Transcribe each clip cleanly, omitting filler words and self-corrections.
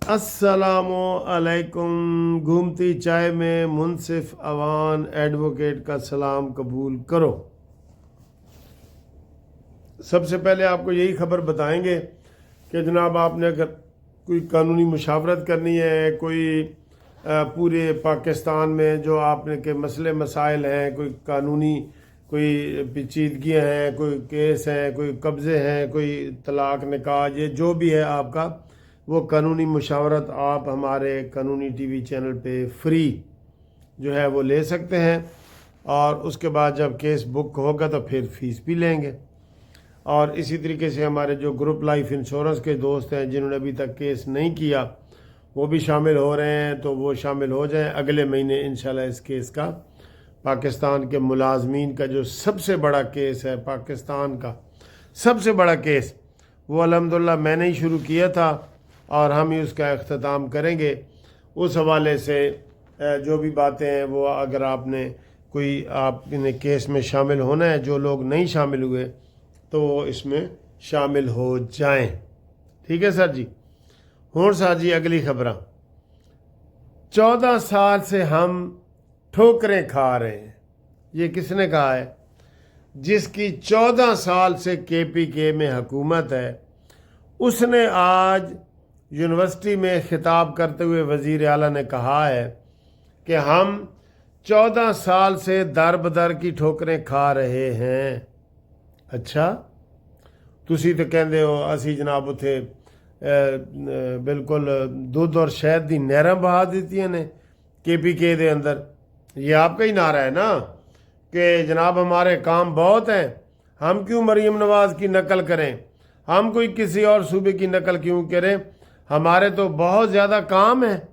अस्सलामु अलैकुम। घूमती चाय में मुनसिफ अवान एडवोकेट का सलाम कबूल करो। सबसे पहले आपको यही खबर बताएंगे कि जनाब आपने अगर कोई कानूनी मुशावरत करनी है, कोई पूरे पाकिस्तान में जो आपने के मसले मसाइल हैं, कोई कानूनी कोई पेचीदगियाँ हैं, कोई केस हैं, कोई कब्ज़े हैं, कोई तलाक निकाह, ये जो भी है आपका, वो कानूनी मुशावरत आप हमारे कानूनी टीवी चैनल पे फ्री जो है वो ले सकते हैं। और उसके बाद जब केस बुक होगा तो फिर फ़ीस भी लेंगे। और इसी तरीके से हमारे जो ग्रुप लाइफ इंश्योरेंस के दोस्त हैं जिन्होंने अभी तक केस नहीं किया वो भी शामिल हो रहे हैं, तो वो शामिल हो जाएं। अगले महीने इंशाल्लाह इस केस का, पाकिस्तान के मुलाजमीन का जो सबसे बड़ा केस है, पाकिस्तान का सबसे बड़ा केस, वो अल्हम्दुलिल्लाह मैंने ही शुरू किया था और हम ही उसका अख्ताम करेंगे। उस हवाले से जो भी बातें हैं वो अगर आपने केस में शामिल होना है, जो लोग नहीं शामिल हुए तो वो इसमें शामिल हो जाएं। ठीक है सर जी। हुण सर जी अगली खबर। 14 साल से हम ठोकरें खा रहे हैं। ये किसने कहा है? जिसकी 14 साल से KPK में हुकूमत है, उसने आज यूनिवर्सिटी में खिताब करते हुए वज़ीर आला ने कहा है कि हम 14 साल से दर बदर की ठोकरें खा रहे हैं। अच्छा, तुसी तो कहते हो असी जनाब उथे बिल्कुल दुध और शहद की नहरां बहा दित्तियां ने KPK दे अंदर। ये आपका ही नारा है ना कि जनाब हमारे काम बहुत हैं, हम क्यों मरीम नवाज़ की नकल करें, हम कोई किसी और सूबे की नकल क्यों करें, हमारे तो बहुत ज़्यादा काम है।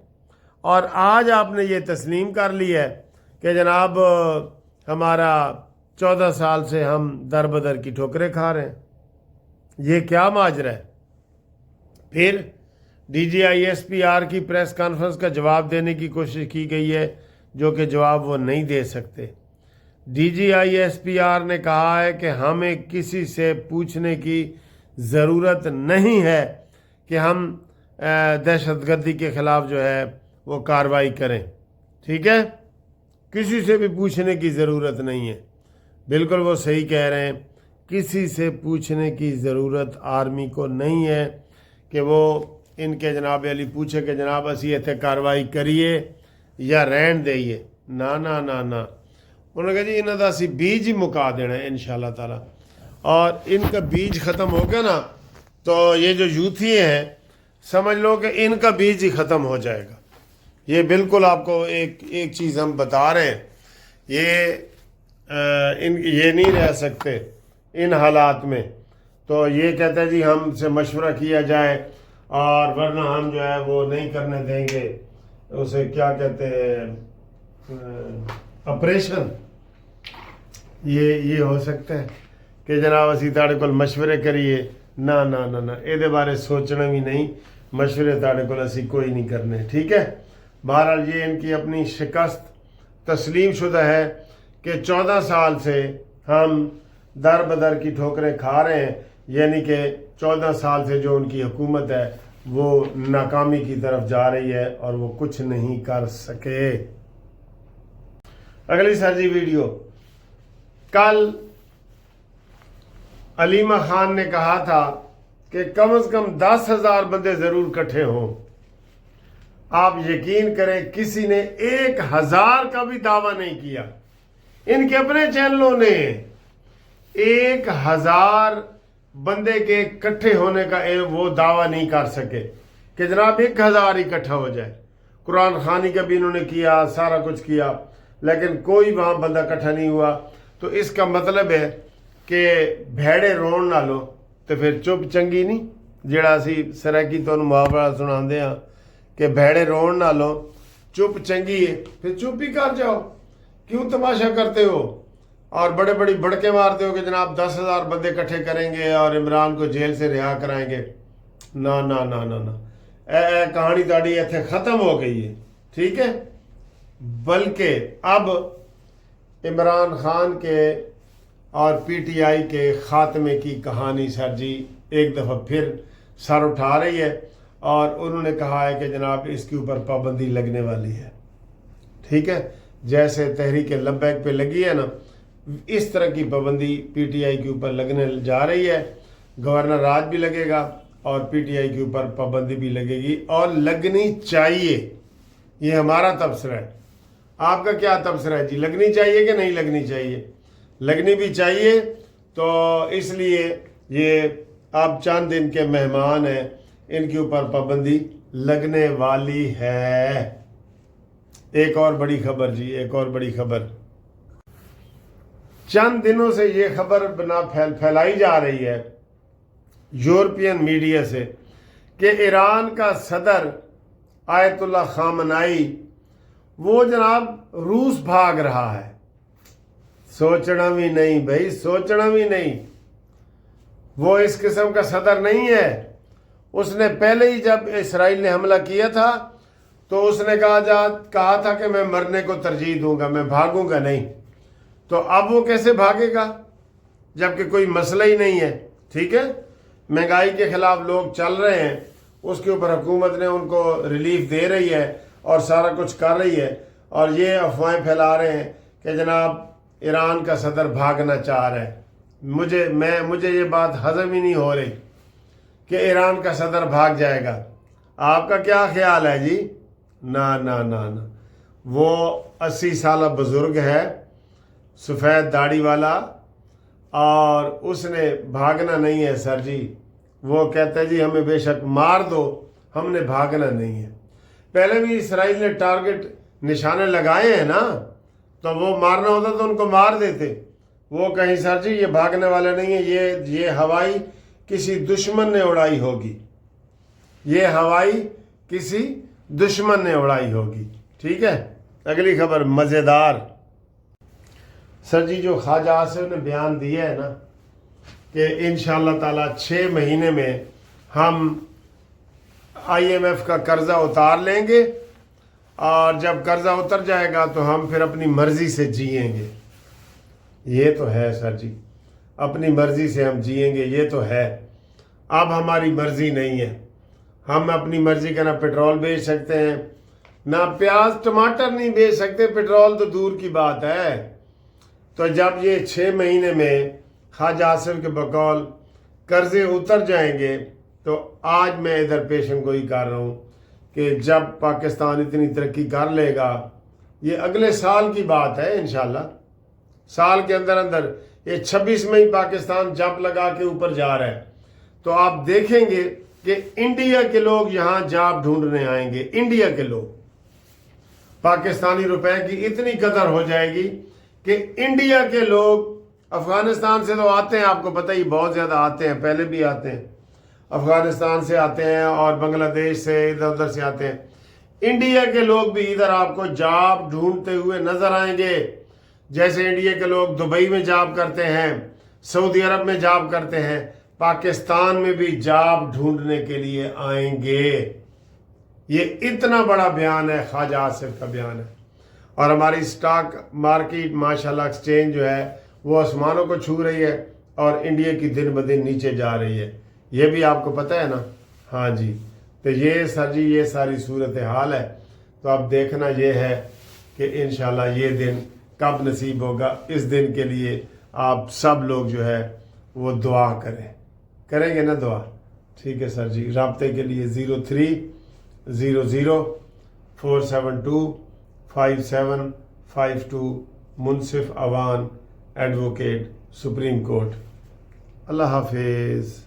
और आज आपने ये तस्लीम कर लिया है कि जनाब हमारा 14 साल से हम दर बदर की ठोकरें खा रहे हैं। ये क्या माजरा है? फिर DGI SPR की प्रेस कॉन्फ्रेंस का जवाब देने की कोशिश की गई है, जो कि जवाब वो नहीं दे सकते। DGI SPR ने कहा है कि हमें किसी से पूछने की ज़रूरत नहीं है कि हम दहशतगर्दी के ख़िलाफ़ जो है वो कार्रवाई करें। ठीक है, किसी से भी पूछने की ज़रूरत नहीं है। बिल्कुल वो सही कह रहे हैं, किसी से पूछने की ज़रूरत आर्मी को नहीं है कि वो इनके जनाब अली पूछे कि जनाब असी इत्थे कार्रवाई करिए या रहन देइए। ना ना ना ना, उन्होंने कहा जी इन्हों का असी बीज ही मुका देना है इंशाअल्लाह ताला। और इनका बीज ख़त्म हो गया ना तो ये जो यूथी हैं समझ लो कि इनका बीज ही ख़त्म हो जाएगा। ये बिल्कुल आपको एक चीज़ हम बता रहे हैं, ये नहीं रह सकते इन हालात में। तो ये कहता है जी हमसे मशवरा किया जाए और वरना हम जो है वो नहीं करने देंगे, उसे क्या कहते हैं, ऑपरेशन। ये हो सकता है कि जनाब असी ताड़े कोल मशवरे करिए। ना ना ना ना, ये बारे सोचना भी नहीं, मशवरे ताड़े कोल असी कोई नहीं करने। ठीक है, बहरहाल ये इनकी अपनी शिकस्त तस्लीम शुदा है कि 14 साल से हम दर बदर की ठोकरें खा रहे हैं, यानी कि 14 साल से जो उनकी हुकूमत है वो नाकामी की तरफ जा रही है और वो कुछ नहीं कर सके। अगली सर जी वीडियो। कल अलीमा खान ने कहा था कि कम से कम 10,000 बंदे ज़रूर इकट्ठे हों। आप यकीन करें किसी ने 1,000 का भी दावा नहीं किया। इनके अपने चैनलों ने 1,000 बंदे के इकट्ठे होने का वो दावा नहीं कर सके कि जनाब 1,000 इकट्ठा हो जाए। कुरान खानी का भी इन्होंने किया, सारा कुछ किया, लेकिन कोई वहाँ बंदा इकट्ठा नहीं हुआ। तो इसका मतलब है कि भेड़े रोन ना लो तो फिर चुप चंगी नहीं, जिहड़ा असी सरैकी तुहानूं मुहावरा सुणांदे हां कि भेड़े रोन ना लो चुप चंगी है, फिर चुप ही कर जाओ। क्यों तमाशा करते हो और बड़े बड़ी बड़के मारते हो कि जनाब 10,000 बंदे इकट्ठे करेंगे और इमरान को जेल से रिहा कराएंगे। ना ना ना ना ना, कहानी ताड़ी इत्थे ख़त्म हो गई है। ठीक है, बल्कि अब इमरान खान के और PTI के ख़ात्मे की कहानी सर जी एक दफ़ा फिर सर उठा रही है। اور انہوں نے کہا ہے کہ جناب اس کے اوپر پابندی لگنے والی ہے. ٹھیک ہے, جیسے تحریک لبیک پہ لگی ہے نا, اس طرح کی پابندی پی ٹی آئی کے اوپر لگنے جا رہی ہے. گورنر راج بھی لگے گا اور پی ٹی آئی کے اوپر پابندی بھی لگے گی, اور لگنی چاہیے. یہ ہمارا تبصرہ ہے. آپ کا کیا تبصرہ ہے جی؟ لگنی چاہیے کہ نہیں لگنی چاہیے؟ لگنی بھی چاہیے. تو اس لیے یہ آپ چند دن کے مہمان ہیں, ان کے اوپر پابندی لگنے والی ہے. ایک اور بڑی خبر جی, ایک اور بڑی خبر. چند دنوں سے یہ خبر پھیلائی جا رہی ہے یورپین میڈیا سے کہ ایران کا صدر آیت اللہ خامنائی وہ جناب روس بھاگ رہا ہے. سوچنا بھی نہیں بھائی, سوچنا بھی نہیں. وہ اس قسم کا صدر نہیں ہے. اس نے پہلے ہی جب اسرائیل نے حملہ کیا تھا تو اس نے کہا تھا کہ میں مرنے کو ترجیح دوں گا, میں بھاگوں گا نہیں. تو اب وہ کیسے بھاگے گا جبکہ کوئی مسئلہ ہی نہیں ہے. ٹھیک ہے, مہنگائی کے خلاف لوگ چل رہے ہیں, اس کے اوپر حکومت نے ان کو ریلیف دے رہی ہے اور سارا کچھ کر رہی ہے, اور یہ افواہیں پھیلا رہے ہیں کہ جناب ایران کا صدر بھاگنا چاہ رہا ہے. مجھے یہ بات ہضم ہی نہیں ہو رہی کہ ایران کا صدر بھاگ جائے گا. آپ کا کیا خیال ہے جی؟ نا نا نا نا, وہ 80 سالہ بزرگ ہے, سفید داڑھی والا, اور اس نے بھاگنا نہیں ہے سر جی. وہ کہتا ہے جی ہمیں بے شک مار دو, ہم نے بھاگنا نہیں ہے. پہلے بھی اسرائیل نے ٹارگٹ نشانے لگائے ہیں نا, تو وہ مارنا ہوتا تو ان کو مار دیتے. وہ کہیں سر جی یہ بھاگنے والے نہیں ہیں, یہ ہوائی کسی دشمن نے اڑائی ہوگی, یہ ہوائی کسی دشمن نے اڑائی ہوگی. ٹھیک ہے, اگلی خبر مزیدار. سر جی جو خواجہ آصف نے بیان دیا ہے نا کہ انشاءاللہ تعالی 6 مہینے میں ہم IMF کا قرضہ اتار لیں گے, اور جب قرضہ اتر جائے گا تو ہم پھر اپنی مرضی سے جئیں گے. یہ تو ہے سر جی, اپنی مرضی سے ہم جئیں گے, یہ تو ہے. اب ہماری مرضی نہیں ہے, ہم اپنی مرضی کا نہ پیٹرول بیچ سکتے ہیں, نہ پیاز ٹماٹر نہیں بیچ سکتے, پیٹرول تو دور کی بات ہے. تو جب یہ 6 مہینے میں خواجہ آصف کے بقول قرضے اتر جائیں گے, تو آج میں ادھر پیشن گوئی کر رہا ہوں کہ جب پاکستان اتنی ترقی کر لے گا, یہ اگلے سال کی بات ہے انشاءاللہ, سال کے اندر یہ 26 میں ہی پاکستان جب لگا کے اوپر جا رہا ہے, تو آپ دیکھیں گے کہ انڈیا کے لوگ یہاں جاب ڈھونڈنے آئیں گے. انڈیا کے لوگ, پاکستانی روپے کی اتنی قدر ہو جائے گی کہ انڈیا کے لوگ افغانستان سے تو آتے ہیں, آپ کو پتہ ہی بہت زیادہ آتے ہیں, پہلے بھی آتے ہیں, افغانستان سے آتے ہیں اور بنگلہ دیش سے ادھر ادھر سے آتے ہیں. انڈیا کے لوگ بھی ادھر آپ کو جاب ڈھونڈتے ہوئے نظر آئیں گے. جیسے انڈیا کے لوگ دبئی میں جاب کرتے ہیں, سعودی عرب میں جاب کرتے ہیں, پاکستان میں بھی جاب ڈھونڈنے کے لیے آئیں گے. یہ اتنا بڑا بیان ہے, خواجہ آصف کا بیان ہے. اور ہماری سٹاک مارکیٹ ماشاءاللہ ایکسچینج جو ہے وہ آسمانوں کو چھو رہی ہے, اور انڈیا کی دن بدن نیچے جا رہی ہے. یہ بھی آپ کو پتہ ہے نا. ہاں جی, تو یہ سر جی یہ ساری صورتحال ہے. تو اب دیکھنا یہ ہے کہ انشاءاللہ یہ دن کب نصیب ہوگا. اس دن کے لیے آپ سب لوگ جو ہے وہ دعا کریں گے نا دعا. ٹھیک ہے سر جی, رابطے کے لیے 0300 472 5752 منصف اوان ایڈوکیٹ سپریم کورٹ. اللہ حافظ.